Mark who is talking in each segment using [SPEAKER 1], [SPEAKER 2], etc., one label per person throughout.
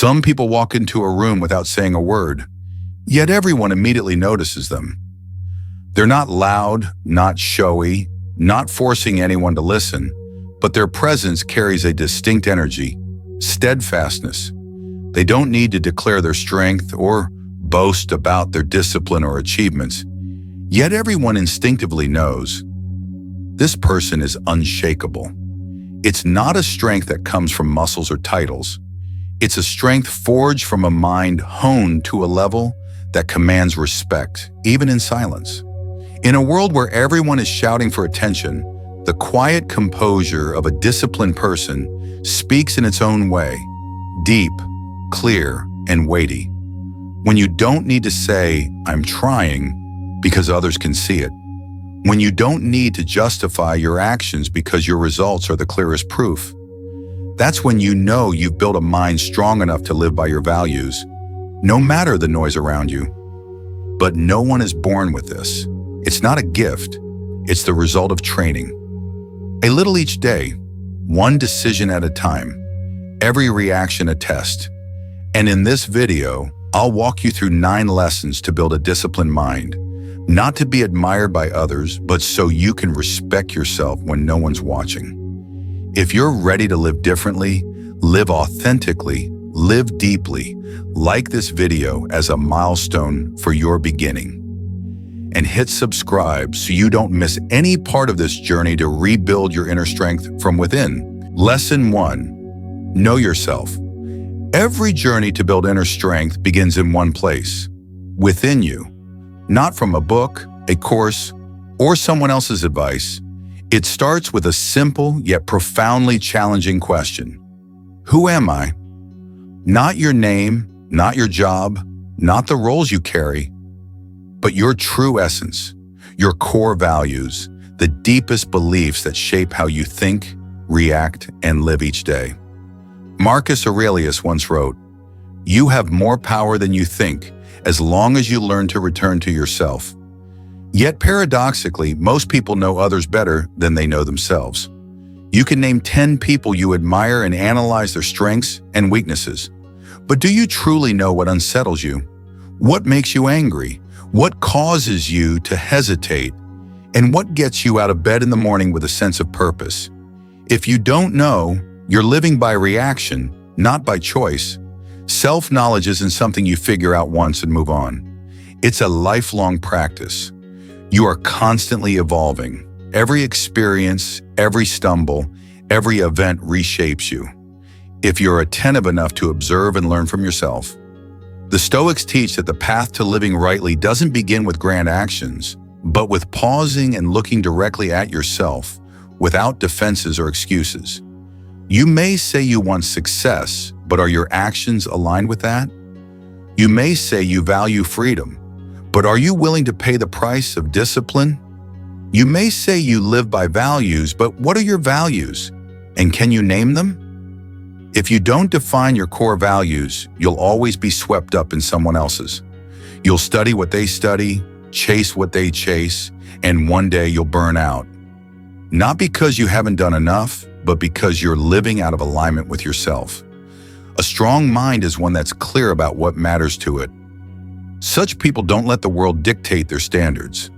[SPEAKER 1] Some people walk into a room without saying a word, yet everyone immediately notices them. They're not loud, not showy, not forcing anyone to listen, but their presence carries a distinct energy, steadfastness. They don't need to declare their strength or boast about their discipline or achievements, yet everyone instinctively knows this person is unshakable. It's not a strength that comes from muscles or titles. It's a strength forged from a mind honed to a level that commands respect, even in silence. In a world where everyone is shouting for attention, the quiet composure of a disciplined person speaks in its own way, deep, clear, and weighty. When you don't need to say, "I'm trying," because others can see it. When you don't need to justify your actions because your results are the clearest proof. That's when you know you've built a mind strong enough to live by your values, no matter the noise around you. But no one is born with this. It's not a gift. It's the result of training. A little each day, one decision at a time, every reaction a test. And in this video, I'll walk you through 9 lessons to build a disciplined mind, not to be admired by others, but so you can respect yourself when no one's watching. If you're ready to live differently, live authentically, live deeply, like this video as a milestone for your beginning. And hit subscribe so you don't miss any part of this journey to rebuild your inner strength from within. Lesson 1. Know yourself. Every journey to build inner strength begins in one place, within you. Not from a book, a course, or someone else's advice. It starts with a simple yet profoundly challenging question. Who am I? Not your name, not your job, not the roles you carry, but your true essence, your core values, the deepest beliefs that shape how you think, react, and live each day. Marcus Aurelius once wrote, "You have more power than you think, as long as you learn to return to yourself." Yet paradoxically, most people know others better than they know themselves. You can name 10 people you admire and analyze their strengths and weaknesses. But do you truly know what unsettles you? What makes you angry? What causes you to hesitate? And what gets you out of bed in the morning with a sense of purpose? If you don't know, you're living by reaction, not by choice. Self-knowledge isn't something you figure out once and move on. It's a lifelong practice. You are constantly evolving. Every experience, every stumble, every event reshapes you. If you're attentive enough to observe and learn from yourself. The Stoics teach that the path to living rightly doesn't begin with grand actions, but with pausing and looking directly at yourself without defenses or excuses. You may say you want success, but are your actions aligned with that? You may say you value freedom, but are you willing to pay the price of discipline? You may say you live by values, but what are your values? And can you name them? If you don't define your core values, you'll always be swept up in someone else's. You'll study what they study, chase what they chase, and one day you'll burn out. Not because you haven't done enough, but because you're living out of alignment with yourself. A strong mind is one that's clear about what matters to it. Such people don't let the world dictate their standards.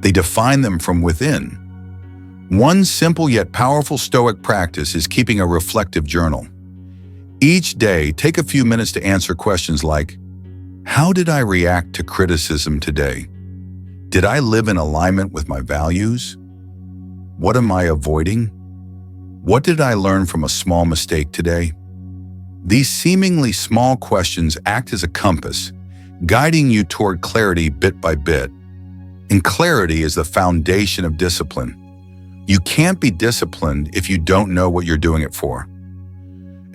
[SPEAKER 1] They define them from within. One simple yet powerful Stoic practice is keeping a reflective journal. Each day, take a few minutes to answer questions like, how did I react to criticism today? Did I live in alignment with my values? What am I avoiding? What did I learn from a small mistake today? These seemingly small questions act as a compass, guiding you toward clarity bit by bit. And clarity is the foundation of discipline. You can't be disciplined if you don't know what you're doing it for.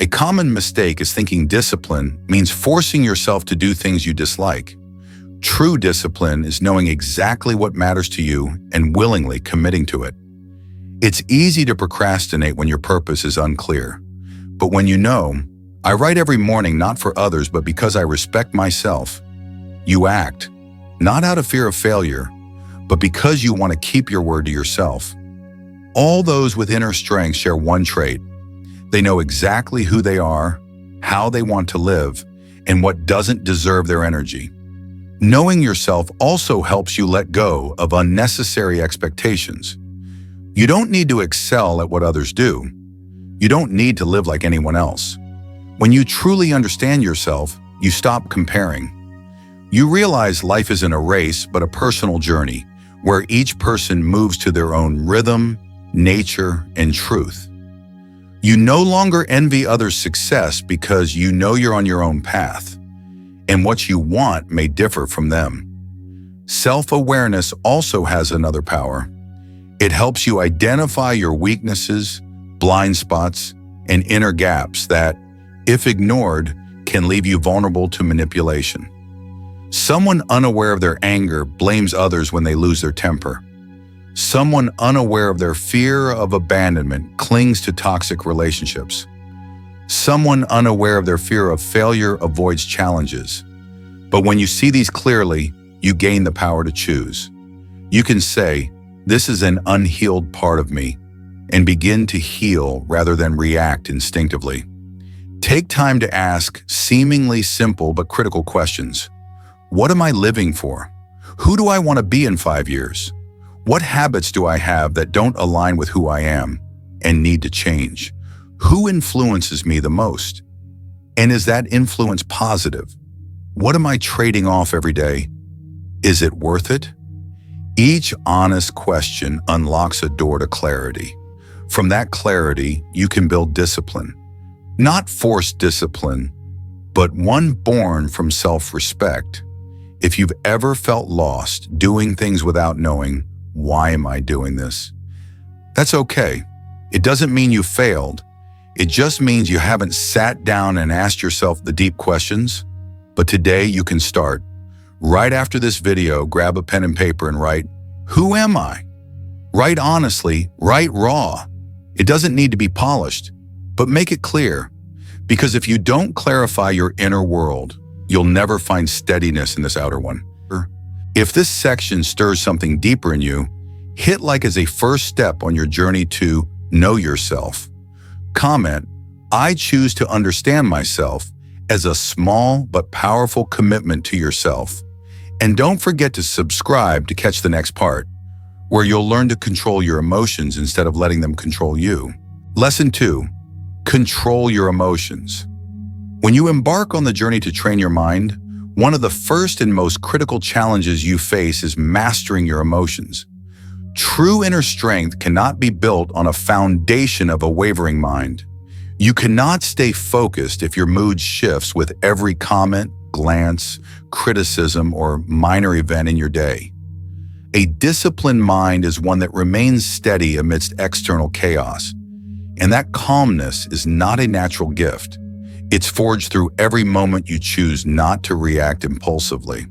[SPEAKER 1] A common mistake is thinking discipline means forcing yourself to do things you dislike. True discipline is knowing exactly what matters to you and willingly committing to it. It's easy to procrastinate when your purpose is unclear. But when you know, I write every morning not for others but because I respect myself, you act, not out of fear of failure, but because you want to keep your word to yourself. All those with inner strength share one trait. They know exactly who they are, how they want to live, and what doesn't deserve their energy. Knowing yourself also helps you let go of unnecessary expectations. You don't need to excel at what others do. You don't need to live like anyone else. When you truly understand yourself, you stop comparing. You realize life isn't a race, but a personal journey, where each person moves to their own rhythm, nature, and truth. You no longer envy others' success because you know you're on your own path, and what you want may differ from them. Self-awareness also has another power. It helps you identify your weaknesses, blind spots, and inner gaps that, if ignored, can leave you vulnerable to manipulation. Someone unaware of their anger blames others when they lose their temper. Someone unaware of their fear of abandonment clings to toxic relationships. Someone unaware of their fear of failure avoids challenges. But when you see these clearly, you gain the power to choose. You can say, "This is an unhealed part of me," and begin to heal rather than react instinctively. Take time to ask seemingly simple but critical questions. What am I living for? Who do I want to be in 5 years? What habits do I have that don't align with who I am and need to change? Who influences me the most? And is that influence positive? What am I trading off every day? Is it worth it? Each honest question unlocks a door to clarity. From that clarity, you can build discipline. Not forced discipline, but one born from self-respect. If you've ever felt lost, doing things without knowing, why am I doing this? That's okay. It doesn't mean you failed. It just means you haven't sat down and asked yourself the deep questions. But today you can start. Right after this video, grab a pen and paper and write, "Who am I?" Write honestly, write raw. It doesn't need to be polished, but make it clear. Because if you don't clarify your inner world, you'll never find steadiness in this outer one. If this section stirs something deeper in you, hit like as a first step on your journey to know yourself. Comment, "I choose to understand myself," as a small but powerful commitment to yourself. And don't forget to subscribe to catch the next part, where you'll learn to control your emotions instead of letting them control you. Lesson 2, control your emotions. When you embark on the journey to train your mind, one of the first and most critical challenges you face is mastering your emotions. True inner strength cannot be built on a foundation of a wavering mind. You cannot stay focused if your mood shifts with every comment, glance, criticism, or minor event in your day. A disciplined mind is one that remains steady amidst external chaos, and that calmness is not a natural gift. It's forged through every moment you choose not to react impulsively.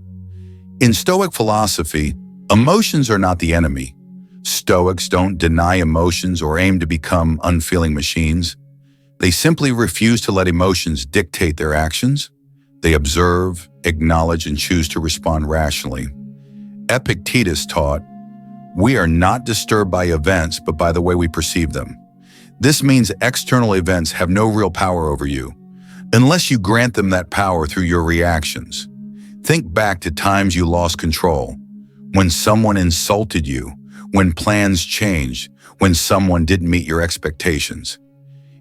[SPEAKER 1] In Stoic philosophy, emotions are not the enemy. Stoics don't deny emotions or aim to become unfeeling machines. They simply refuse to let emotions dictate their actions. They observe, acknowledge, and choose to respond rationally. Epictetus taught, "We are not disturbed by events, but by the way we perceive them." This means external events have no real power over you, unless you grant them that power through your reactions. Think back to times you lost control, when someone insulted you, when plans changed, when someone didn't meet your expectations.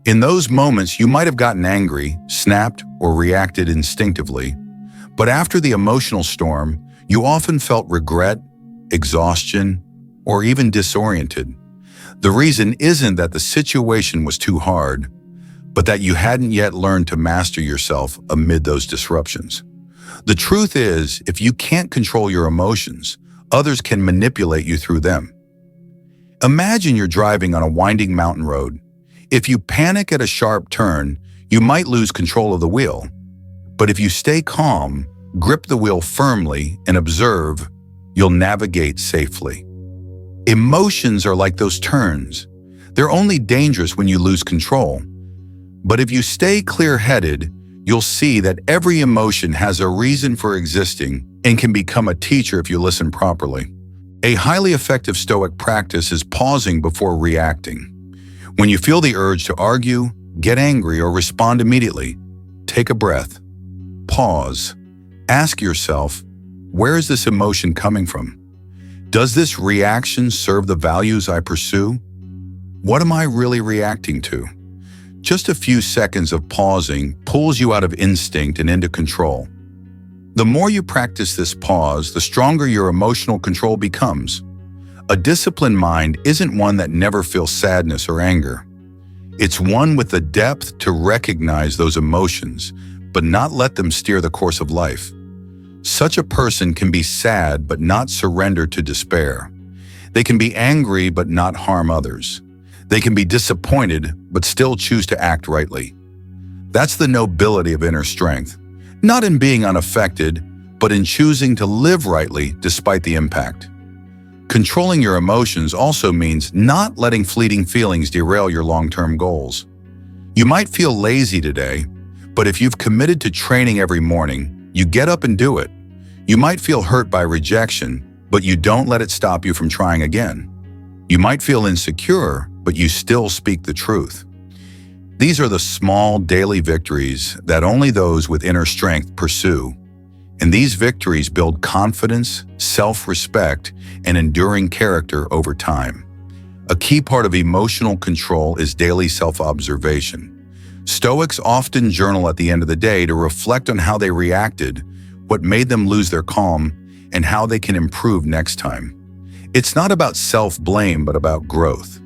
[SPEAKER 1] In those moments, you might have gotten angry, snapped, or reacted instinctively. But after the emotional storm, you often felt regret, exhaustion, or even disoriented. The reason isn't that the situation was too hard, but that you hadn't yet learned to master yourself amid those disruptions. The truth is, if you can't control your emotions, others can manipulate you through them. Imagine you're driving on a winding mountain road. If you panic at a sharp turn, you might lose control of the wheel. But if you stay calm, grip the wheel firmly, and observe, you'll navigate safely. Emotions are like those turns. They're only dangerous when you lose control. But if you stay clear-headed, you'll see that every emotion has a reason for existing and can become a teacher if you listen properly. A highly effective Stoic practice is pausing before reacting. When you feel the urge to argue, get angry, or respond immediately, take a breath. Pause. Ask yourself, where is this emotion coming from? Does this reaction serve the values I pursue? What am I really reacting to? Just a few seconds of pausing pulls you out of instinct and into control. The more you practice this pause, the stronger your emotional control becomes. A disciplined mind isn't one that never feels sadness or anger. It's one with the depth to recognize those emotions, but not let them steer the course of life. Such a person can be sad but not surrender to despair. They can be angry but not harm others. They can be disappointed but still choose to act rightly. That's the nobility of inner strength, not in being unaffected, but in choosing to live rightly despite the impact. Controlling your emotions also means not letting fleeting feelings derail your long-term goals. You might feel lazy today, but if you've committed to training every morning, you get up and do it. You might feel hurt by rejection, but you don't let it stop you from trying again. You might feel insecure, but you still speak the truth. These are the small daily victories that only those with inner strength pursue. And these victories build confidence, self-respect, and enduring character over time. A key part of emotional control is daily self-observation. Stoics often journal at the end of the day to reflect on how they reacted, what made them lose their calm, and how they can improve next time. It's not about self-blame, but about growth.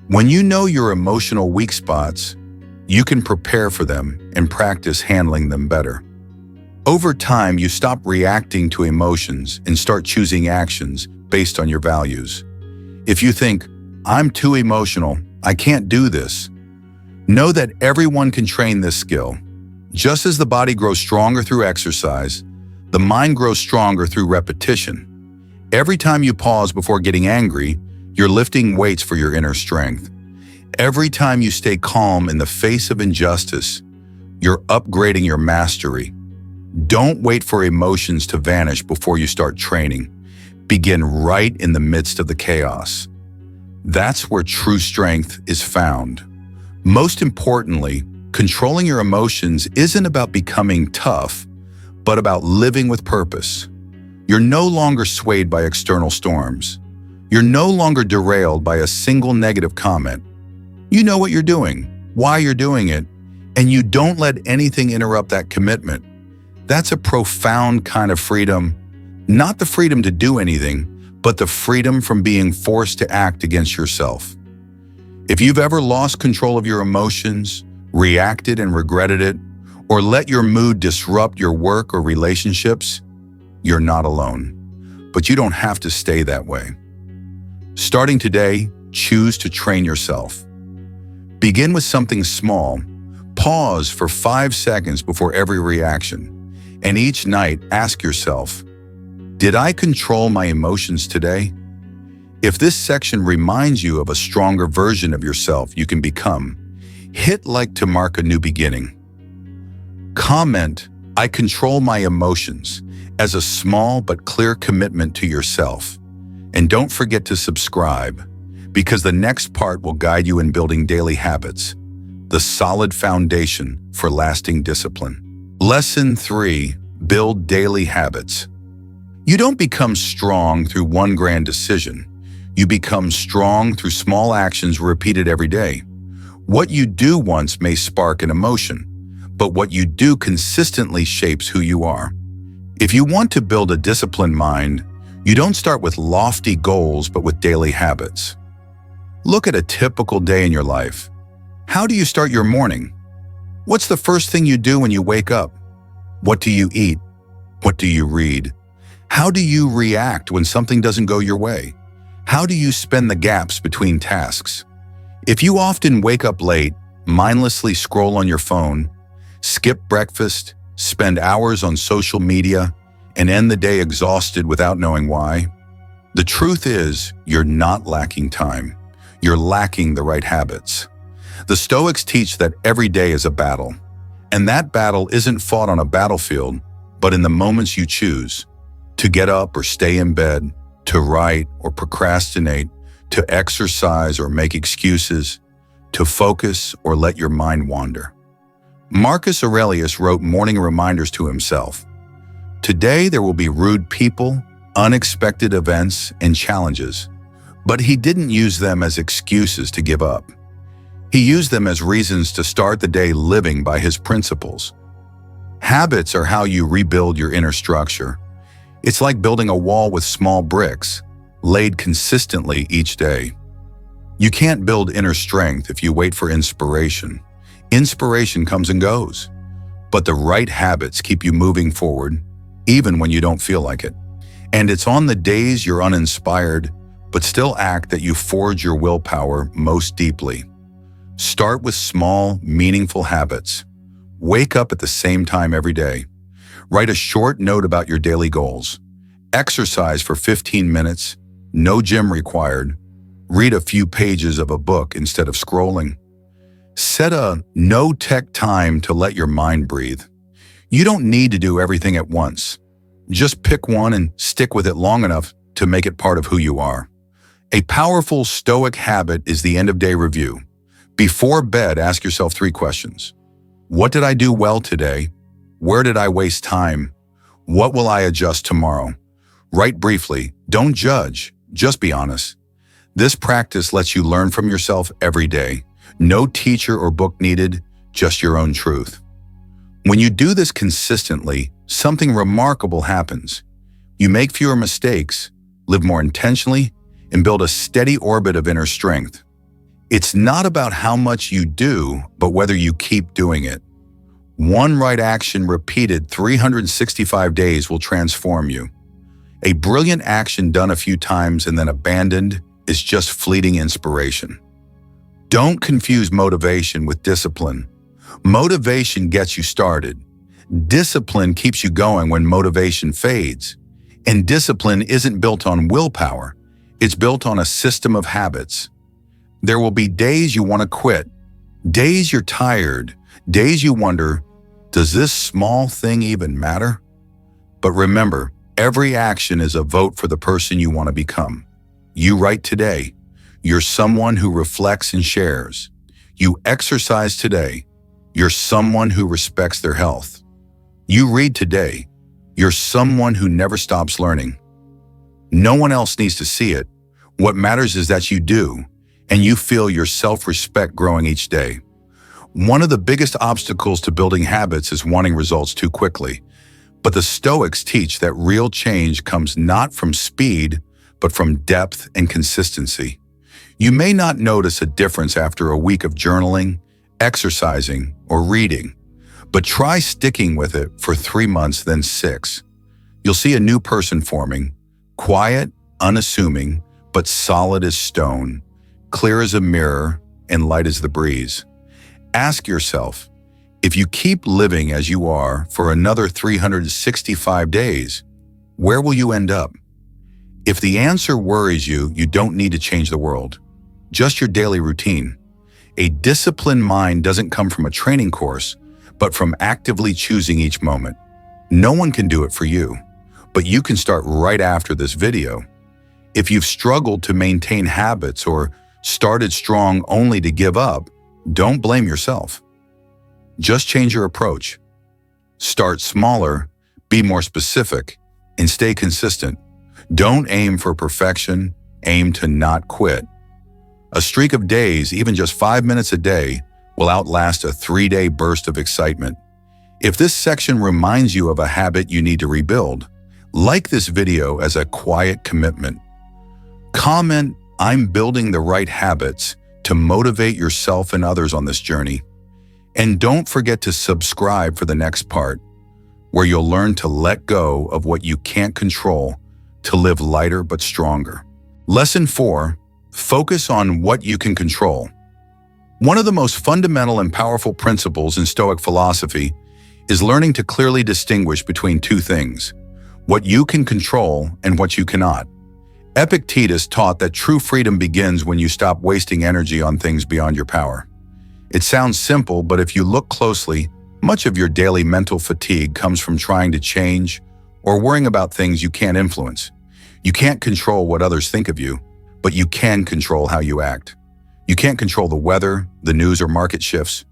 [SPEAKER 1] When you know your emotional weak spots, you can prepare for them and practice handling them better. Over time, you stop reacting to emotions and start choosing actions based on your values. If you think, I'm too emotional, I can't do this, know that everyone can train this skill. Just as the body grows stronger through exercise, the mind grows stronger through repetition. Every time you pause before getting angry, you're lifting weights for your inner strength. Every time you stay calm in the face of injustice, you're upgrading your mastery. Don't wait for emotions to vanish before you start training. Begin right in the midst of the chaos. That's where true strength is found. Most importantly, controlling your emotions isn't about becoming tough, but about living with purpose. You're no longer swayed by external storms. You're no longer derailed by a single negative comment. You know what you're doing, why you're doing it, and you don't let anything interrupt that commitment. That's a profound kind of freedom, not the freedom to do anything, but the freedom from being forced to act against yourself. If you've ever lost control of your emotions, reacted and regretted it, or let your mood disrupt your work or relationships, you're not alone. But you don't have to stay that way. Starting today, choose to train yourself. Begin with something small. Pause for 5 seconds before every reaction. And each night, ask yourself, did I control my emotions today? If this section reminds you of a stronger version of yourself you can become, hit like to mark a new beginning. Comment, I control my emotions, as a small but clear commitment to yourself. And don't forget to subscribe, because the next part will guide you in building daily habits, the solid foundation for lasting discipline. Lesson 3, build daily habits. You don't become strong through one grand decision. You become strong through small actions repeated every day. What you do once may spark an emotion, but what you do consistently shapes who you are. If you want to build a disciplined mind, you don't start with lofty goals, but with daily habits. Look at a typical day in your life. How do you start your morning? What's the first thing you do when you wake up? What do you eat? What do you read? How do you react when something doesn't go your way? How do you spend the gaps between tasks? If you often wake up late, mindlessly scroll on your phone, skip breakfast, spend hours on social media, and end the day exhausted without knowing why, the truth is you're not lacking time. You're lacking the right habits. The Stoics teach that every day is a battle, and that battle isn't fought on a battlefield, but in the moments you choose to get up or stay in bed, to write or procrastinate, to exercise or make excuses, to focus or let your mind wander. Marcus Aurelius wrote morning reminders to himself. Today there will be rude people, unexpected events, and challenges. But he didn't use them as excuses to give up. He used them as reasons to start the day living by his principles. Habits are how you rebuild your inner structure. It's like building a wall with small bricks, laid consistently each day. You can't build inner strength if you wait for inspiration. Inspiration comes and goes, but the right habits keep you moving forward, even when you don't feel like it. And it's on the days you're uninspired, but still act, that you forge your willpower most deeply. Start with small, meaningful habits. Wake up at the same time every day. Write a short note about your daily goals. Exercise for 15 minutes, no gym required. Read a few pages of a book instead of scrolling. Set a no-tech time to let your mind breathe. You don't need to do everything at once. Just pick one and stick with it long enough to make it part of who you are. A powerful Stoic habit is the end-of-day review. Before bed, ask yourself 3 questions. What did I do well today? Where did I waste time? What will I adjust tomorrow? Write briefly. Don't judge. Just be honest. This practice lets you learn from yourself every day. No teacher or book needed, just your own truth. When you do this consistently, something remarkable happens. You make fewer mistakes, live more intentionally, and build a steady orbit of inner strength. It's not about how much you do, but whether you keep doing it. One right action repeated 365 days will transform you. A brilliant action done a few times and then abandoned is just fleeting inspiration. Don't confuse motivation with discipline. Motivation gets you started. Discipline keeps you going when motivation fades. And discipline isn't built on willpower. It's built on a system of habits. There will be days you want to quit, days you're tired, days you wonder, does this small thing even matter? But remember, every action is a vote for the person you want to become. You write today. You're someone who reflects and shares. You exercise today. You're someone who respects their health. You read today. You're someone who never stops learning. No one else needs to see it. What matters is that you do, and you feel your self-respect growing each day. One of the biggest obstacles to building habits is wanting results too quickly. But the Stoics teach that real change comes not from speed, but from depth and consistency. You may not notice a difference after a week of journaling, exercising, or reading, but try sticking with it for 3 months, then 6. You'll see a new person forming, quiet, unassuming, but solid as stone, clear as a mirror, and light as the breeze. Ask yourself, if you keep living as you are for another 365 days, where will you end up? If the answer worries you, you don't need to change the world, just your daily routine. A disciplined mind doesn't come from a training course, but from actively choosing each moment. No one can do it for you, but you can start right after this video. If you've struggled to maintain habits or started strong only to give up, don't blame yourself. Just change your approach. Start smaller, be more specific, and stay consistent. Don't aim for perfection, aim to not quit. A streak of days, even just 5 minutes a day, will outlast a 3-day burst of excitement. If this section reminds you of a habit you need to rebuild, like this video as a quiet commitment. Comment, "I'm building the right habits," to motivate yourself and others on this journey. And don't forget to subscribe for the next part, where you'll learn to let go of what you can't control to live lighter but stronger. Lesson 4, focus on what you can control. One of the most fundamental and powerful principles in Stoic philosophy is learning to clearly distinguish between 2 things, what you can control and what you cannot. Epictetus taught that true freedom begins when you stop wasting energy on things beyond your power. It sounds simple, but if you look closely, much of your daily mental fatigue comes from trying to change or worrying about things you can't influence. You can't control what others think of you, but you can control how you act. You can't control the weather, the news, or market shifts,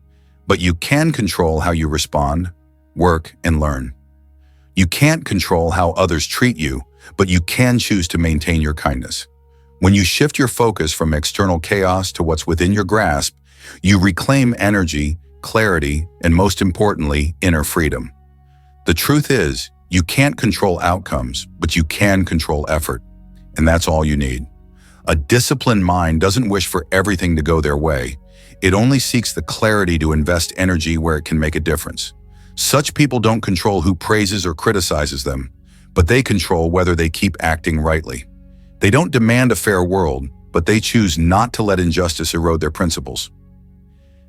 [SPEAKER 1] but you can control how you respond, work, and learn. You can't control how others treat you, but you can choose to maintain your kindness. When you shift your focus from external chaos to what's within your grasp, you reclaim energy, clarity, and most importantly, inner freedom. The truth is, you can't control outcomes, but you can control effort, and that's all you need. A disciplined mind doesn't wish for everything to go their way. It only seeks the clarity to invest energy where it can make a difference. Such people don't control who praises or criticizes them, but they control whether they keep acting rightly. They don't demand a fair world, but they choose not to let injustice erode their principles.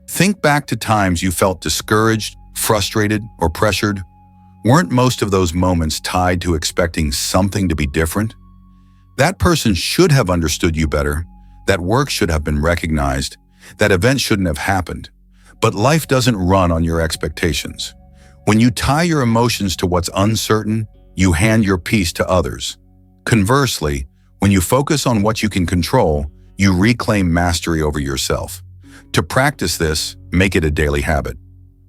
[SPEAKER 1] Think back to times you felt discouraged, frustrated, or pressured. Weren't most of those moments tied to expecting something to be different? That person should have understood you better. That work should have been recognized. That event shouldn't have happened. But life doesn't run on your expectations. When you tie your emotions to what's uncertain, you hand your peace to others. Conversely, when you focus on what you can control, you reclaim mastery over yourself. To practice this, make it a daily habit.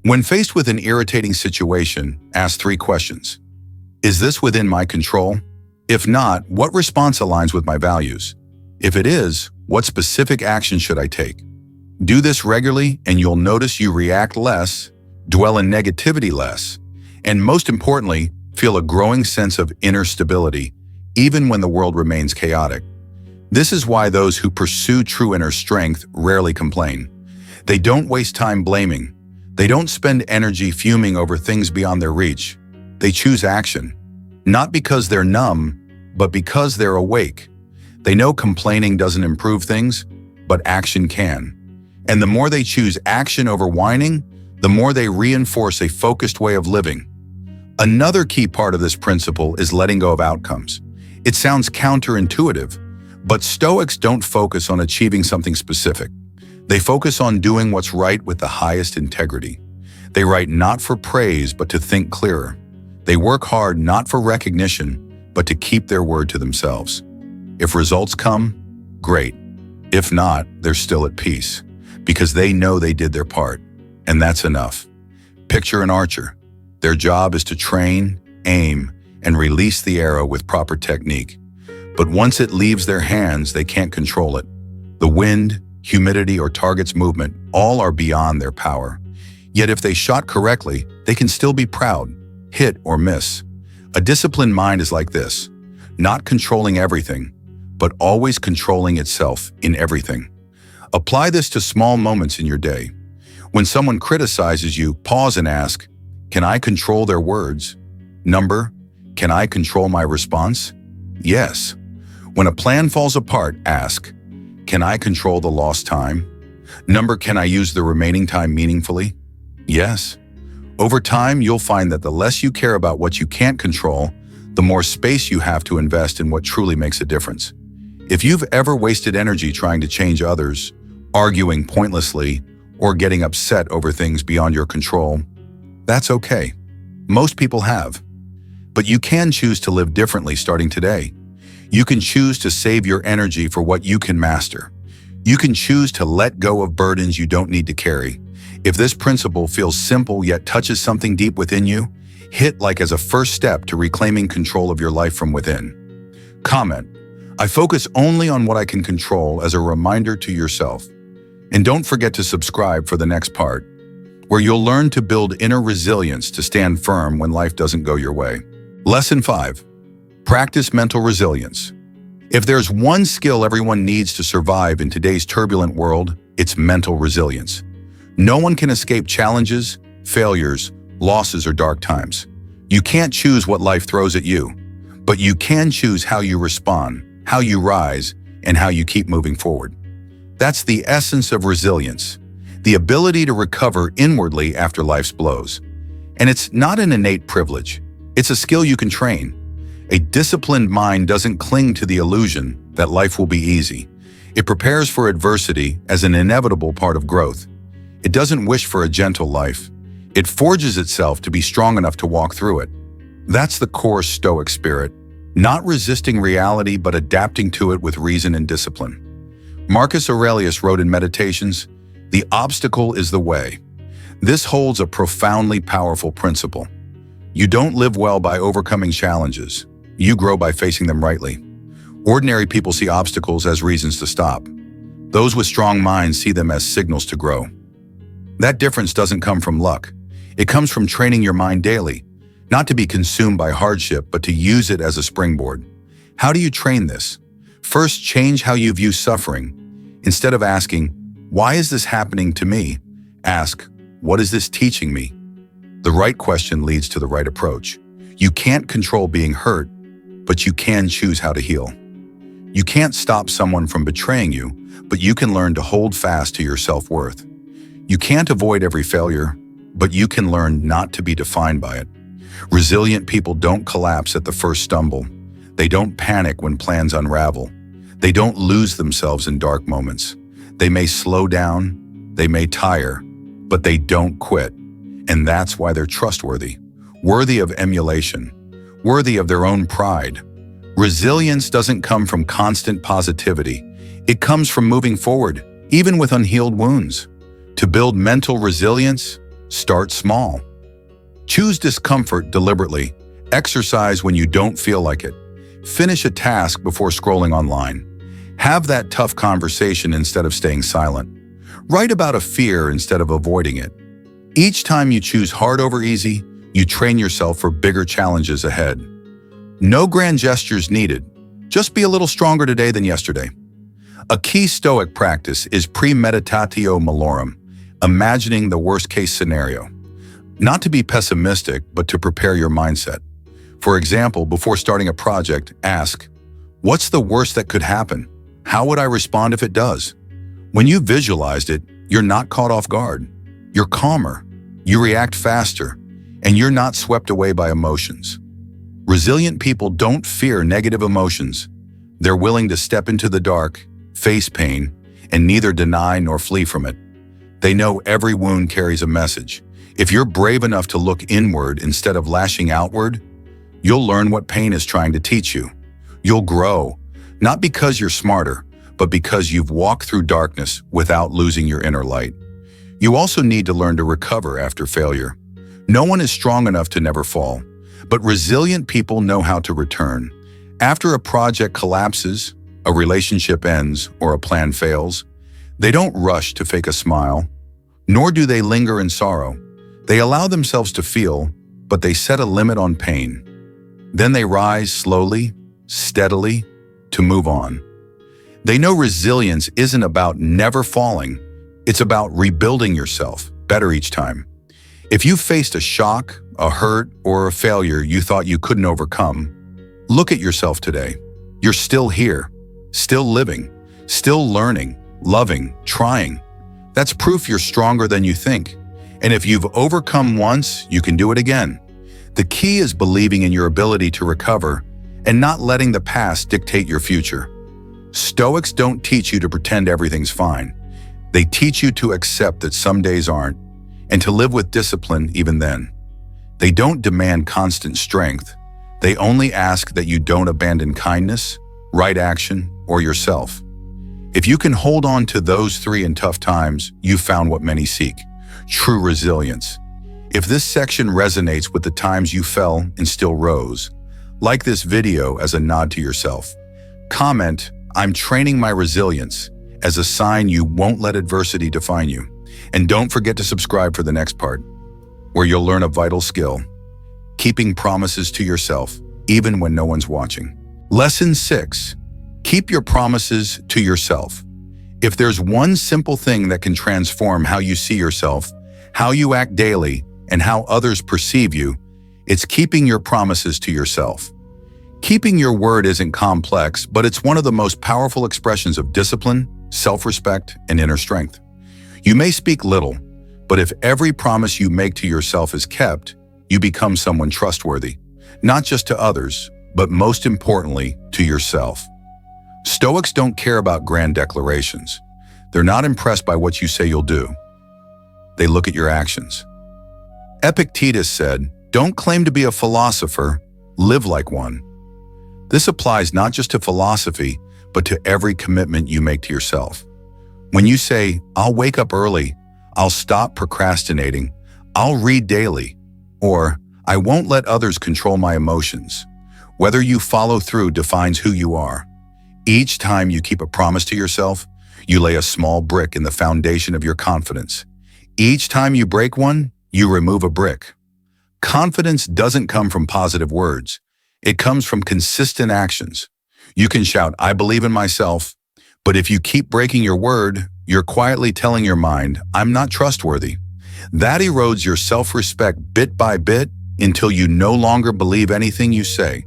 [SPEAKER 1] When faced with an irritating situation, ask 3 questions. Is this within my control? If not, what response aligns with my values? If it is, what specific action should I take? Do this regularly and you'll notice you react less, dwell in negativity less, and most importantly, feel a growing sense of inner stability, even when the world remains chaotic. This is why those who pursue true inner strength rarely complain. They don't waste time blaming. They don't spend energy fuming over things beyond their reach. They choose action, not because they're numb, but because they're awake. They know complaining doesn't improve things, but action can. And the more they choose action over whining, the more they reinforce a focused way of living. Another key part of this principle is letting go of outcomes. It sounds counterintuitive, but Stoics don't focus on achieving something specific. They focus on doing what's right with the highest integrity. They write not for praise, but to think clearer. They work hard not for recognition, but to keep their word to themselves. If results come, great. If not, they're still at peace, because they know they did their part, and that's enough. Picture an archer. Their job is to train, aim, and release the arrow with proper technique. But once it leaves their hands, they can't control it. The wind, humidity, or target's movement all are beyond their power. Yet if they shot correctly, they can still be proud, hit or miss. A disciplined mind is like this, not controlling everything, but always controlling itself in everything. Apply this to small moments in your day. When someone criticizes you, pause and ask, can I control their words? Number, can I control my response? Yes. When a plan falls apart, ask, can I control the lost time? Number, can I use the remaining time meaningfully? Yes. Over time, you'll find that the less you care about what you can't control, the more space you have to invest in what truly makes a difference. If you've ever wasted energy trying to change others, arguing pointlessly, or getting upset over things beyond your control, that's okay. Most people have. But you can choose to live differently starting today. You can choose to save your energy for what you can master. You can choose to let go of burdens you don't need to carry. If this principle feels simple yet touches something deep within you, hit like as a first step to reclaiming control of your life from within. Comment, I focus only on what I can control as a reminder to yourself. And don't forget to subscribe for the next part, where you'll learn to build inner resilience to stand firm when life doesn't go your way. Lesson 5. Practice mental resilience. If there's one skill everyone needs to survive in today's turbulent world, it's mental resilience. No one can escape challenges, failures, losses, or dark times. You can't choose what life throws at you, but you can choose how you respond, how you rise, and how you keep moving forward. That's the essence of resilience, the ability to recover inwardly after life's blows. And it's not an innate privilege. It's a skill you can train. A disciplined mind doesn't cling to the illusion that life will be easy. It prepares for adversity as an inevitable part of growth. It doesn't wish for a gentle life. It forges itself to be strong enough to walk through it. That's the core Stoic spirit, not resisting reality but adapting to it with reason and discipline. Marcus Aurelius wrote in Meditations, "The obstacle is the way." This holds a profoundly powerful principle. You don't live well by overcoming challenges. You grow by facing them rightly. Ordinary people see obstacles as reasons to stop. Those with strong minds see them as signals to grow. That difference doesn't come from luck. It comes from training your mind daily, not to be consumed by hardship, but to use it as a springboard. How do you train this? First, change how you view suffering. Instead of asking, "Why is this happening to me?" ask, "What is this teaching me?" The right question leads to the right approach. You can't control being hurt, but you can choose how to heal. You can't stop someone from betraying you, but you can learn to hold fast to your self-worth. You can't avoid every failure, but you can learn not to be defined by it. Resilient people don't collapse at the first stumble. They don't panic when plans unravel. They don't lose themselves in dark moments. They may slow down, they may tire, but they don't quit. And that's why they're trustworthy, worthy of emulation, worthy of their own pride. Resilience doesn't come from constant positivity. It comes from moving forward, even with unhealed wounds. To build mental resilience, start small. Choose discomfort deliberately. Exercise when you don't feel like it. Finish a task before scrolling online. Have that tough conversation instead of staying silent. Write about a fear instead of avoiding it. Each time you choose hard over easy, you train yourself for bigger challenges ahead. No grand gestures needed. Just be a little stronger today than yesterday. A key Stoic practice is premeditatio malorum, imagining the worst-case scenario. Not to be pessimistic, but to prepare your mindset. For example, before starting a project, ask, "What's the worst that could happen? How would I respond if it does?" When you visualized it, you're not caught off guard. You're calmer, you react faster, and you're not swept away by emotions. Resilient people don't fear negative emotions. They're willing to step into the dark, face pain, and neither deny nor flee from it. They know every wound carries a message. If you're brave enough to look inward instead of lashing outward, you'll learn what pain is trying to teach you. You'll grow, not because you're smarter, but because you've walked through darkness without losing your inner light. You also need to learn to recover after failure. No one is strong enough to never fall, but resilient people know how to return. After a project collapses, a relationship ends, or a plan fails, they don't rush to fake a smile, nor do they linger in sorrow. They allow themselves to feel, but they set a limit on pain. Then they rise slowly, steadily, to move on. They know resilience isn't about never falling, it's about rebuilding yourself better each time. If you faced a shock, a hurt, or a failure you thought you couldn't overcome, look at yourself today. You're still here, still living, still learning, loving, trying. That's proof you're stronger than you think. And if you've overcome once, you can do it again. The key is believing in your ability to recover and not letting the past dictate your future. Stoics don't teach you to pretend everything's fine. They teach you to accept that some days aren't, and to live with discipline even then. They don't demand constant strength. They only ask that you don't abandon kindness, right action, or yourself. If you can hold on to those three in tough times, you've found what many seek: true resilience. If this section resonates with the times you fell and still rose, like this video as a nod to yourself. Comment, "I'm training my resilience," as a sign you won't let adversity define you. And don't forget to subscribe for the next part, where you'll learn a vital skill: keeping promises to yourself, even when no one's watching. Lesson 6. Keep your promises to yourself. If there's one simple thing that can transform how you see yourself, how you act daily, and how others perceive you, it's keeping your promises to yourself. Keeping your word isn't complex, but it's one of the most powerful expressions of discipline, self-respect, and inner strength. You may speak little, but if every promise you make to yourself is kept, you become someone trustworthy, not just to others, but most importantly, to yourself. Stoics don't care about grand declarations. They're not impressed by what you say you'll do. They look at your actions. Epictetus said, "Don't claim to be a philosopher, live like one." This applies not just to philosophy, but to every commitment you make to yourself. When you say, "I'll wake up early, I'll stop procrastinating, I'll read daily, or I won't let others control my emotions. Whether you follow through defines who you are. Each time you keep a promise to yourself, you lay a small brick in the foundation of your confidence. Each time you break one, you remove a brick. Confidence doesn't come from positive words. It comes from consistent actions. You can shout, "I believe in myself," but if you keep breaking your word, you're quietly telling your mind, "I'm not trustworthy." That erodes your self-respect bit by bit until you no longer believe anything you say.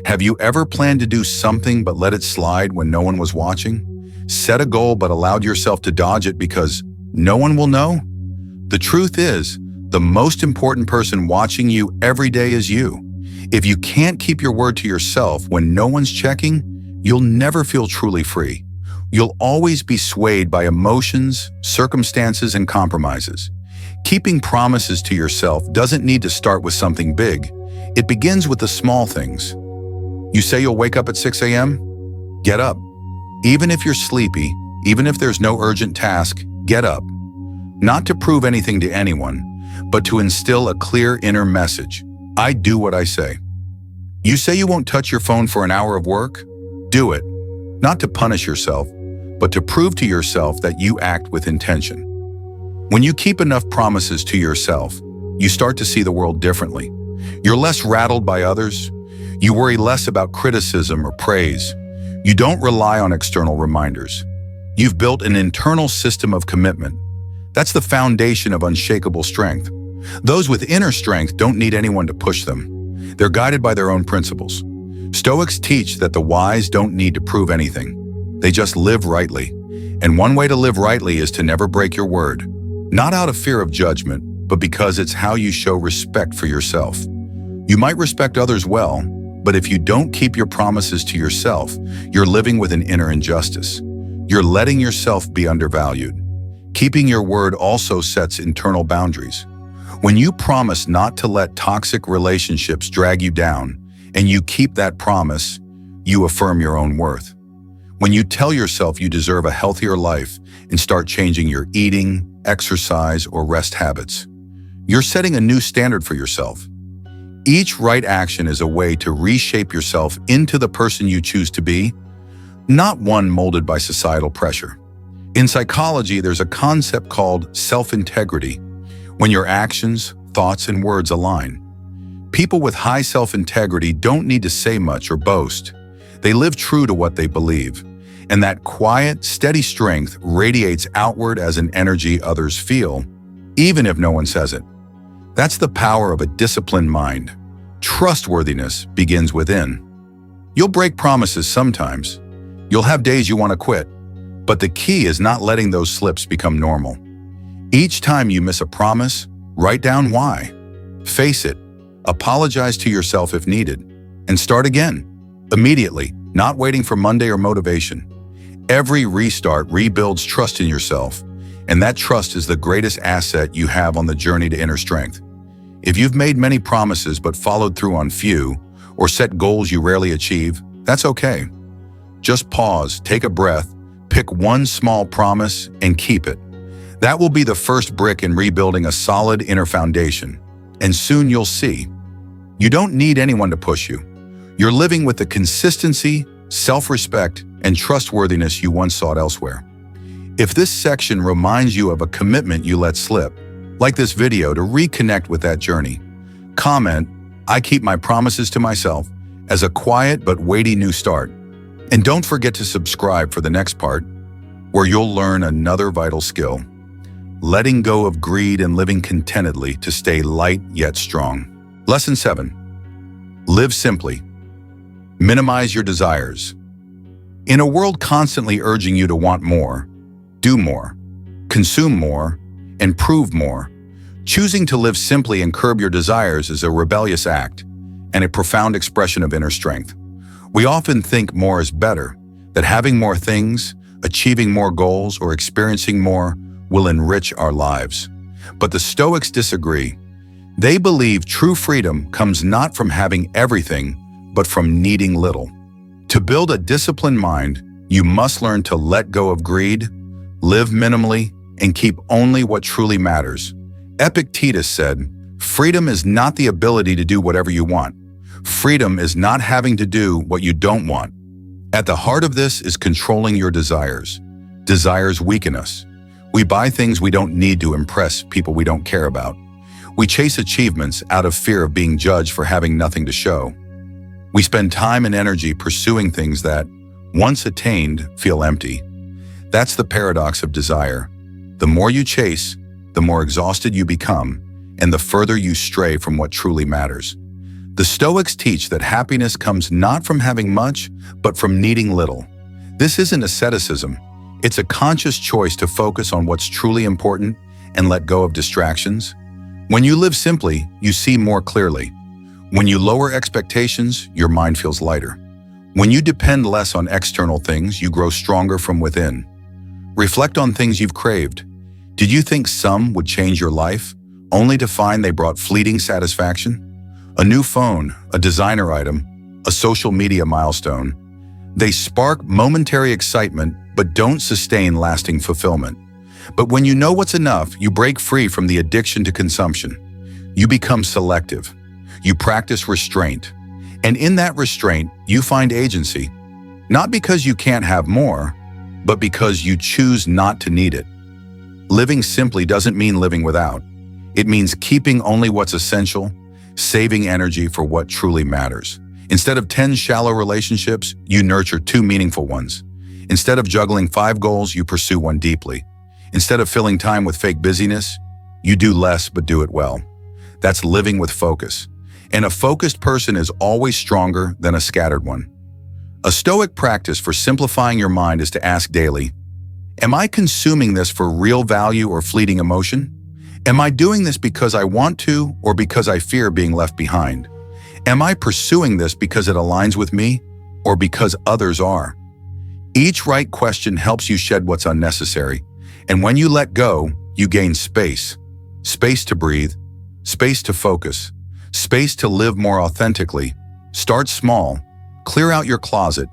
[SPEAKER 1] Have you ever planned to do something but let it slide when no one was watching? Set a goal but allowed yourself to dodge it because no one will know? The truth is, the most important person watching you every day is you. If you can't keep your word to yourself when no one's checking, you'll never feel truly free. You'll always be swayed by emotions, circumstances, and compromises. Keeping promises to yourself doesn't need to start with something big. It begins with the small things. You say you'll wake up at 6 a.m.? Get up. Even if you're sleepy, even if there's no urgent task, get up. Not to prove anything to anyone, but to instill a clear inner message. I do what I say. You say you won't touch your phone for an hour of work? Do it. Not to punish yourself, but to prove to yourself that you act with intention. When you keep enough promises to yourself, you start to see the world differently. You're less rattled by others. You worry less about criticism or praise. You don't rely on external reminders. You've built an internal system of commitment. That's the foundation of unshakable strength. Those with inner strength don't need anyone to push them. They're guided by their own principles. Stoics teach that the wise don't need to prove anything. They just live rightly. And one way to live rightly is to never break your word. Not out of fear of judgment, but because it's how you show respect for yourself. You might respect others well, but if you don't keep your promises to yourself, you're living with an inner injustice. You're letting yourself be undervalued. Keeping your word also sets internal boundaries. When you promise not to let toxic relationships drag you down, and you keep that promise, you affirm your own worth. When you tell yourself you deserve a healthier life and start changing your eating, exercise, or rest habits, you're setting a new standard for yourself. Each right action is a way to reshape yourself into the person you choose to be, not one molded by societal pressure. In psychology, there's a concept called self-integrity, when your actions, thoughts, and words align. People with high self-integrity don't need to say much or boast. They live true to what they believe, and that quiet, steady strength radiates outward as an energy others feel, even if no one says it. That's the power of a disciplined mind. Trustworthiness begins within. You'll break promises sometimes. You'll have days you want to quit. But the key is not letting those slips become normal. Each time you miss a promise, write down why. Face it. Apologize to yourself if needed. And start again. Immediately, not waiting for Monday or motivation. Every restart rebuilds trust in yourself, and that trust is the greatest asset you have on the journey to inner strength. If you've made many promises but followed through on few, or set goals you rarely achieve, that's okay. Just pause, take a breath, pick one small promise, and keep it. That will be the first brick in rebuilding a solid inner foundation. And soon you'll see. You don't need anyone to push you. You're living with the consistency, self-respect, and trustworthiness you once sought elsewhere. If this section reminds you of a commitment you let slip, like this video to reconnect with that journey, comment, "I keep my promises to myself," as a quiet but weighty new start. And don't forget to subscribe for the next part, where you'll learn another vital skill: letting go of greed and living contentedly to stay light yet strong. Lesson 7. Live simply. Minimize your desires. In a world constantly urging you to want more, do more, consume more, and prove more, choosing to live simply and curb your desires is a rebellious act and a profound expression of inner strength. We often think more is better, that having more things, achieving more goals, or experiencing more will enrich our lives. But the Stoics disagree. They believe true freedom comes not from having everything, but from needing little. To build a disciplined mind, you must learn to let go of greed, live minimally, and keep only what truly matters. Epictetus said, "Freedom is not the ability to do whatever you want. Freedom is not having to do what you don't want." At the heart of this is controlling your desires. Desires weaken us. We buy things we don't need to impress people we don't care about. We chase achievements out of fear of being judged for having nothing to show. We spend time and energy pursuing things that, once attained, feel empty. That's the paradox of desire. The more you chase, the more exhausted you become, and the further you stray from what truly matters. The Stoics teach that happiness comes not from having much, but from needing little. This isn't asceticism. It's a conscious choice to focus on what's truly important and let go of distractions. When you live simply, you see more clearly. When you lower expectations, your mind feels lighter. When you depend less on external things, you grow stronger from within. Reflect on things you've craved. Did you think some would change your life, only to find they brought fleeting satisfaction? A new phone, a designer item, a social media milestone. They spark momentary excitement, but don't sustain lasting fulfillment. But when you know what's enough, you break free from the addiction to consumption. You become selective. You practice restraint. And in that restraint, you find agency. Not because you can't have more, but because you choose not to need it. Living simply doesn't mean living without. It means keeping only what's essential, saving energy for what truly matters. Instead of 10 shallow relationships, you nurture 2 meaningful ones. Instead of juggling 5 goals, you pursue one deeply. Instead of filling time with fake busyness, you do less but do it well. That's living with focus. And a focused person is always stronger than a scattered one. A Stoic practice for simplifying your mind is to ask daily, am I consuming this for real value or fleeting emotion? Am I doing this because I want to or because I fear being left behind? Am I pursuing this because it aligns with me or because others are? Each right question helps you shed what's unnecessary. And when you let go, you gain space. Space to breathe, space to focus, space to live more authentically. Start small. Clear out your closet.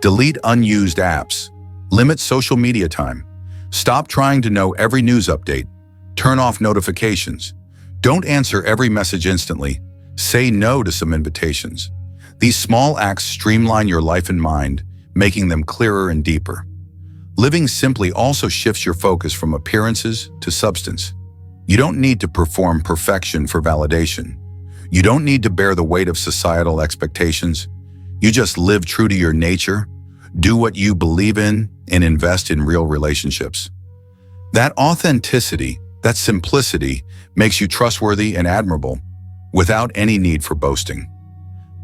[SPEAKER 1] Delete unused apps. Limit social media time. Stop trying to know every news update. Turn off notifications. Don't answer every message instantly. Say no to some invitations. These small acts streamline your life and mind, making them clearer and deeper. Living simply also shifts your focus from appearances to substance. You don't need to perform perfection for validation. You don't need to bear the weight of societal expectations. You just live true to your nature, do what you believe in, and invest in real relationships. That authenticity, that simplicity, makes you trustworthy and admirable, without any need for boasting.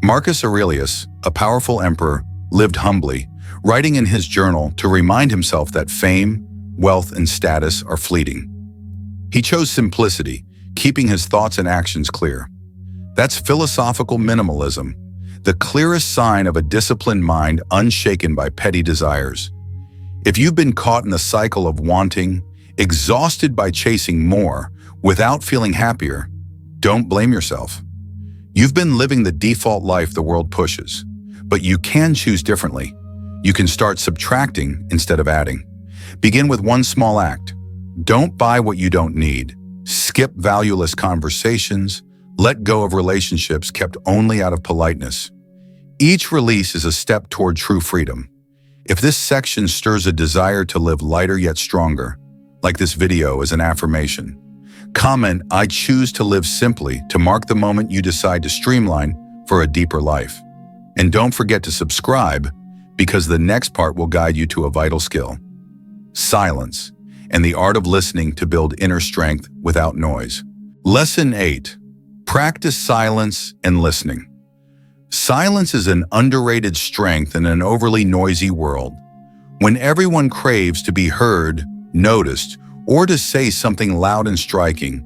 [SPEAKER 1] Marcus Aurelius, a powerful emperor, lived humbly, writing in his journal to remind himself that fame, wealth, and status are fleeting. He chose simplicity, keeping his thoughts and actions clear. That's philosophical minimalism, the clearest sign of a disciplined mind unshaken by petty desires. If you've been caught in the cycle of wanting, exhausted by chasing more, without feeling happier, don't blame yourself. You've been living the default life the world pushes, but you can choose differently. You can start subtracting instead of adding. Begin with one small act. Don't buy what you don't need. Skip valueless conversations. Let go of relationships kept only out of politeness. Each release is a step toward true freedom. If this section stirs a desire to live lighter yet stronger, like this video is an affirmation, comment, "I choose to live simply," to mark the moment you decide to streamline for a deeper life. And don't forget to subscribe, because the next part will guide you to a vital skill: silence, and the art of listening to build inner strength without noise. Lesson 8. Practice silence and listening. Silence is an underrated strength in an overly noisy world. When everyone craves to be heard, noticed, or to say something loud and striking,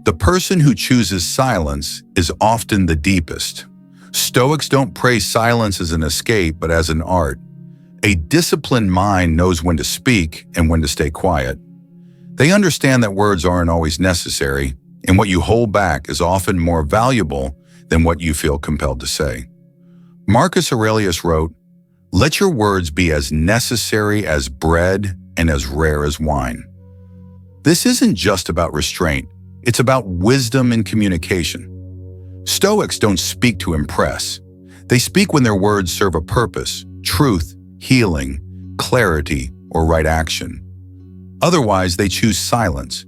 [SPEAKER 1] the person who chooses silence is often the deepest. Stoics don't praise silence as an escape, but as an art. A disciplined mind knows when to speak and when to stay quiet. They understand that words aren't always necessary, and what you hold back is often more valuable than what you feel compelled to say. Marcus Aurelius wrote, "Let your words be as necessary as bread and as rare as wine." This isn't just about restraint, it's about wisdom and communication. Stoics don't speak to impress. They speak when their words serve a purpose, truth, healing, clarity, or right action. Otherwise, they choose silence,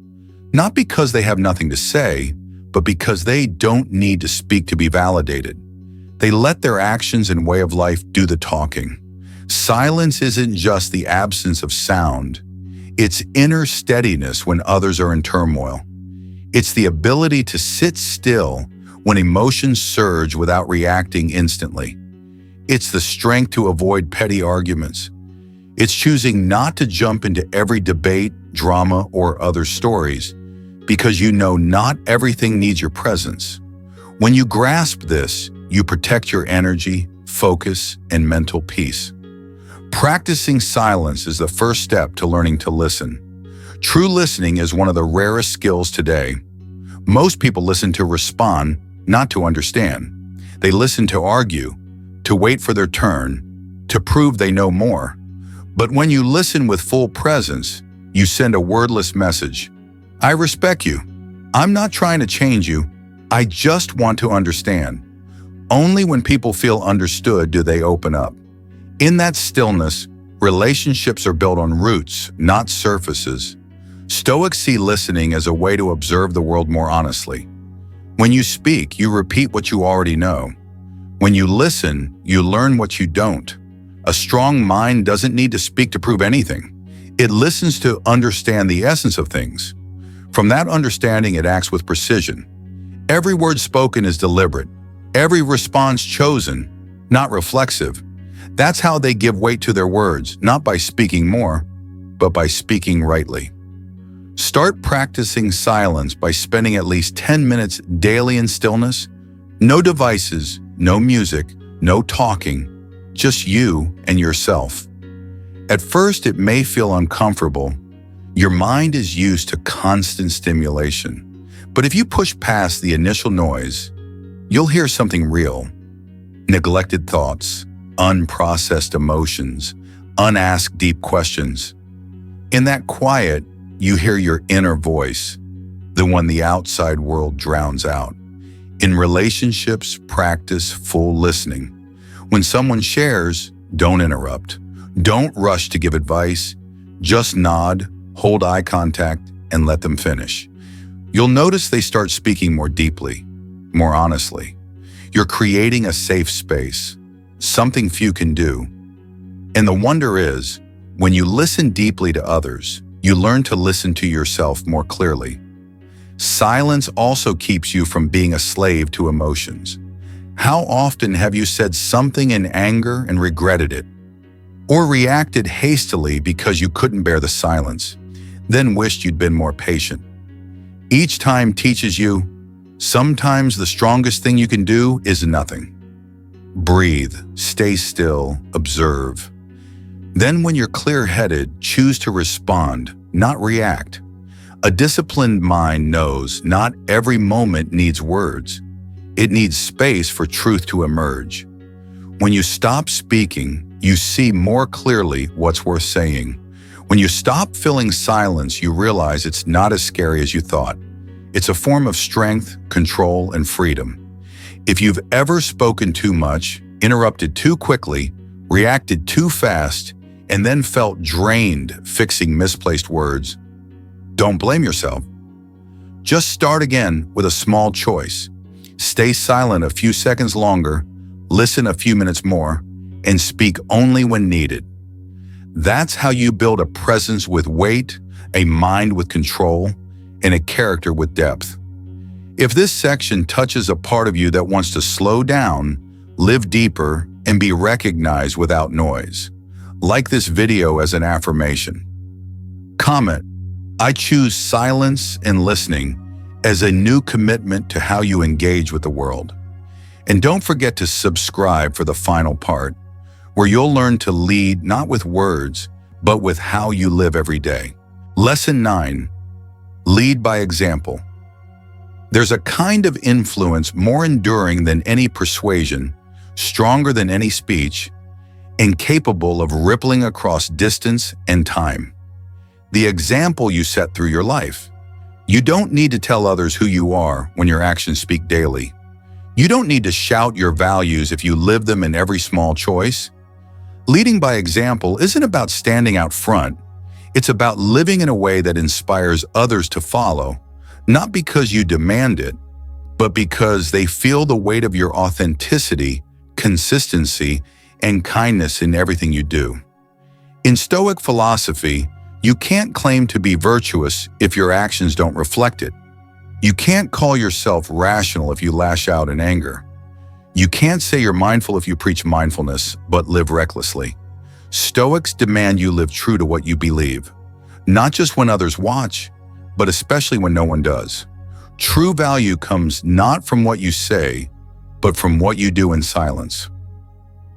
[SPEAKER 1] not because they have nothing to say, but because they don't need to speak to be validated. They let their actions and way of life do the talking. Silence isn't just the absence of sound. It's inner steadiness when others are in turmoil. It's the ability to sit still when emotions surge without reacting instantly. It's the strength to avoid petty arguments. It's choosing not to jump into every debate, drama, or other stories because you know not everything needs your presence. When you grasp this, you protect your energy, focus, and mental peace. Practicing silence is the first step to learning to listen. True listening is one of the rarest skills today. Most people listen to respond, not to understand. They listen to argue, to wait for their turn, to prove they know more. But when you listen with full presence, you send a wordless message. I respect you. I'm not trying to change you. I just want to understand. Only when people feel understood do they open up. In that stillness, relationships are built on roots, not surfaces. Stoics see listening as a way to observe the world more honestly. When you speak, you repeat what you already know. When you listen, you learn what you don't. A strong mind doesn't need to speak to prove anything. It listens to understand the essence of things. From that understanding, it acts with precision. Every word spoken is deliberate. Every response chosen, not reflexive. That's how they give weight to their words, not by speaking more, but by speaking rightly. Start practicing silence by spending at least 10 minutes daily in stillness. No devices, no music, no talking, just you and yourself. At first, it may feel uncomfortable. Your mind is used to constant stimulation. But if you push past the initial noise, you'll hear something real. Neglected thoughts, unprocessed emotions, unasked deep questions. In that quiet, you hear your inner voice, the one the outside world drowns out. In relationships, practice full listening. When someone shares, don't interrupt. Don't rush to give advice. Just nod, hold eye contact, and let them finish. You'll notice they start speaking more deeply, more honestly. You're creating a safe space, something few can do. And the wonder is, when you listen deeply to others, you learn to listen to yourself more clearly. Silence also keeps you from being a slave to emotions. How often have you said something in anger and regretted it? Or reacted hastily because you couldn't bear the silence, then wished you'd been more patient? Each time teaches you, sometimes the strongest thing you can do is nothing. Breathe, stay still, observe. Then when you're clear-headed, choose to respond, not react. A disciplined mind knows not every moment needs words. It needs space for truth to emerge. When you stop speaking, you see more clearly what's worth saying. When you stop filling silence, you realize it's not as scary as you thought. It's a form of strength, control, and freedom. If you've ever spoken too much, interrupted too quickly, reacted too fast, and then felt drained fixing misplaced words, don't blame yourself. Just start again with a small choice. Stay silent a few seconds longer, listen a few minutes more, and speak only when needed. That's how you build a presence with weight, a mind with control, and a character with depth. If this section touches a part of you that wants to slow down, live deeper, and be recognized without noise, like this video as an affirmation. Comment, I choose silence and listening as a new commitment to how you engage with the world. And don't forget to subscribe for the final part, where you'll learn to lead not with words, but with how you live every day. Lesson 9, lead by example. There's a kind of influence more enduring than any persuasion, stronger than any speech, and capable of rippling across distance and time. the example you set through your life. You don't need to tell others who you are when your actions speak daily. You don't need to shout your values if you live them in every small choice. Leading by example isn't about standing out front. It's about living in a way that inspires others to follow, not because you demand it, but because they feel the weight of your authenticity, consistency, and kindness in everything you do. In Stoic philosophy, you can't claim to be virtuous if your actions don't reflect it. You can't call yourself rational if you lash out in anger. You can't say you're mindful if you preach mindfulness, but live recklessly. Stoics demand you live true to what you believe, not just when others watch, but especially when no one does. True value comes not from what you say, but from what you do in silence.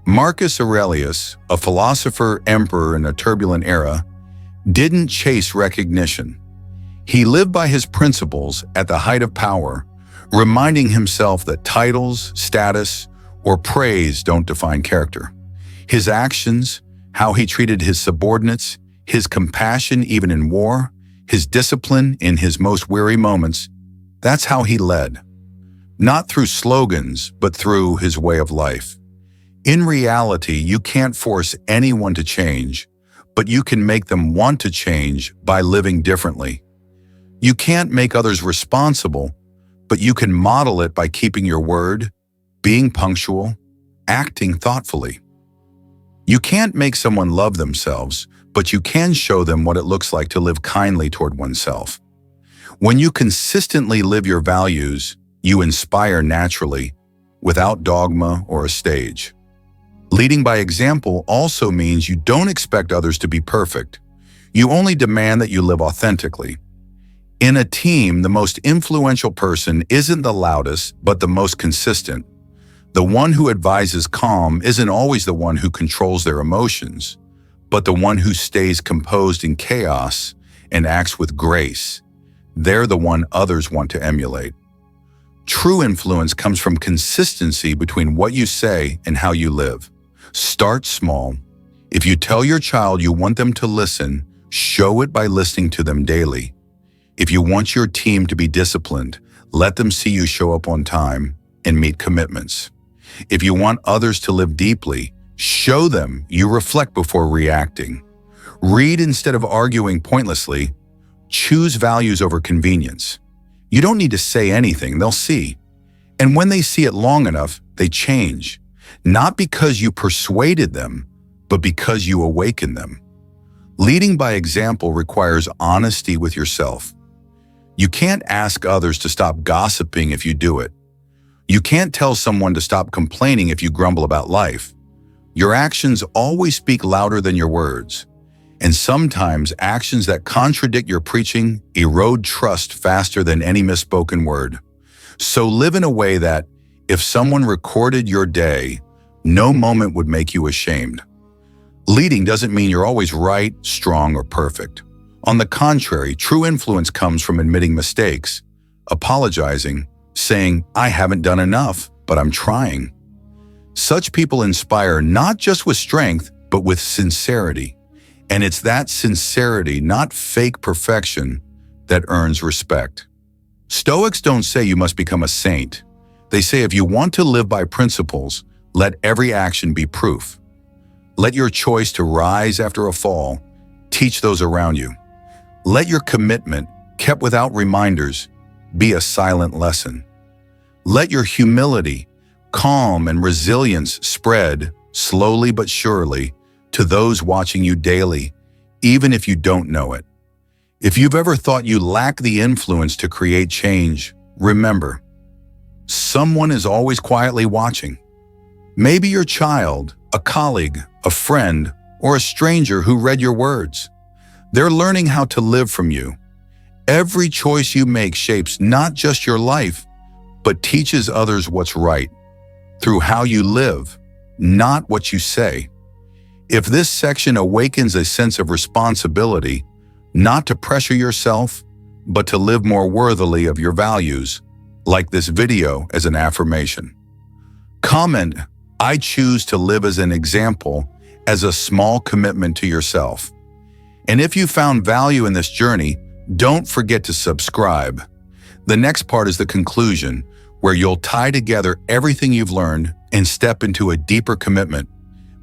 [SPEAKER 1] Marcus Aurelius, a philosopher, emperor in a turbulent era, didn't chase recognition. He lived by his principles at the height of power, reminding himself that titles, status, or praise don't define character. His actions, how he treated his subordinates, his compassion even in war, his discipline in his most weary moments, that's how he led. Not through slogans, but through his way of life. In reality, you can't force anyone to change, but you can make them want to change by living differently. You can't make others responsible, but you can model it by keeping your word, being punctual, acting thoughtfully. You can't make someone love themselves, but you can show them what it looks like to live kindly toward oneself. When you consistently live your values, you inspire naturally, without dogma or a stage. Leading by example also means you don't expect others to be perfect. You only demand that you live authentically. In a team, the most influential person isn't the loudest, but the most consistent. The one who advises calm isn't always the one who controls their emotions, but the one who stays composed in chaos and acts with grace. They're the one others want to emulate. True influence comes from consistency between what you say and how you live. Start small. If you tell your child you want them to listen, show it by listening to them daily. If you want your team to be disciplined, let them see you show up on time and meet commitments. If you want others to live deeply, show them you reflect before reacting. Read instead of arguing pointlessly. Choose values over convenience. You don't need to say anything, they'll see. And when they see it long enough, they change. Not because you persuaded them, but because you awaken them. Leading by example requires honesty with yourself. You can't ask others to stop gossiping if you do it. You can't tell someone to stop complaining if you grumble about life. Your actions always speak louder than your words. And sometimes actions that contradict your preaching erode trust faster than any misspoken word. So live in a way that, if someone recorded your day, no moment would make you ashamed. Leading doesn't mean you're always right, strong, or perfect. On the contrary, true influence comes from admitting mistakes, apologizing, saying, "I haven't done enough, but I'm trying." Such people inspire not just with strength, but with sincerity. And it's that sincerity, not fake perfection, that earns respect. Stoics don't say you must become a saint. They say if you want to live by principles, let every action be proof. Let your choice to rise after a fall teach those around you. Let your commitment, kept without reminders, be a silent lesson. Let your humility, calm, and resilience spread, slowly but surely, to those watching you daily, even if you don't know it. If you've ever thought you lack the influence to create change, remember, someone is always quietly watching. Maybe your child, a colleague, a friend, or a stranger who read your words. They're learning how to live from you. Every choice you make shapes not just your life, but teaches others what's right, through how you live, not what you say. If this section awakens a sense of responsibility, not to pressure yourself, but to live more worthily of your values, like this video as an affirmation. Comment, "I choose to live as an example," as a small commitment to yourself. And if you found value in this journey, don't forget to subscribe. The next part is the conclusion, where you'll tie together everything you've learned and step into a deeper commitment,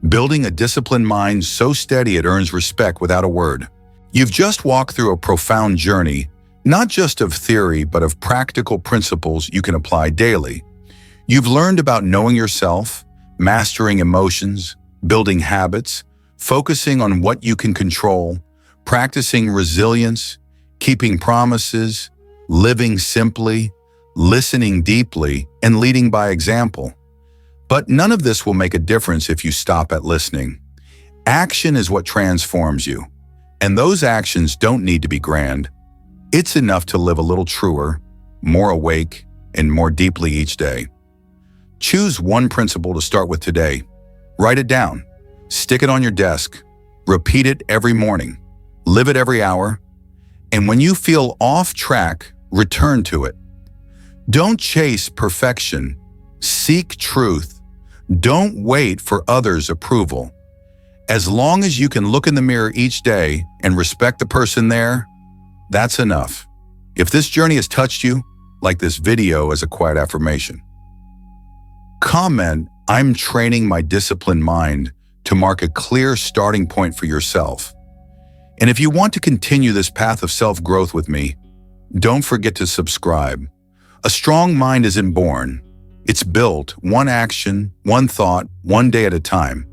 [SPEAKER 1] building a disciplined mind so steady it earns respect without a word. You've just walked through a profound journey, not just of theory, but of practical principles you can apply daily. You've learned about knowing yourself, mastering emotions, building habits, focusing on what you can control, practicing resilience, keeping promises, living simply, listening deeply, and leading by example. But none of this will make a difference if you stop at listening. Action is what transforms you, and those actions don't need to be grand. It's enough to live a little truer, more awake, and more deeply each day. Choose one principle to start with today. Write it down. Stick it on your desk. Repeat it every morning. Live it every hour. And when you feel off track, return to it. Don't chase perfection. Seek truth. Don't wait for others' approval. As long as you can look in the mirror each day and respect the person there, that's enough. If this journey has touched you, like this video as a quiet affirmation. Comment, "I'm training my disciplined mind," to mark a clear starting point for yourself. And if you want to continue this path of self-growth with me, don't forget to subscribe. A strong mind isn't born. It's built one action, one thought, one day at a time.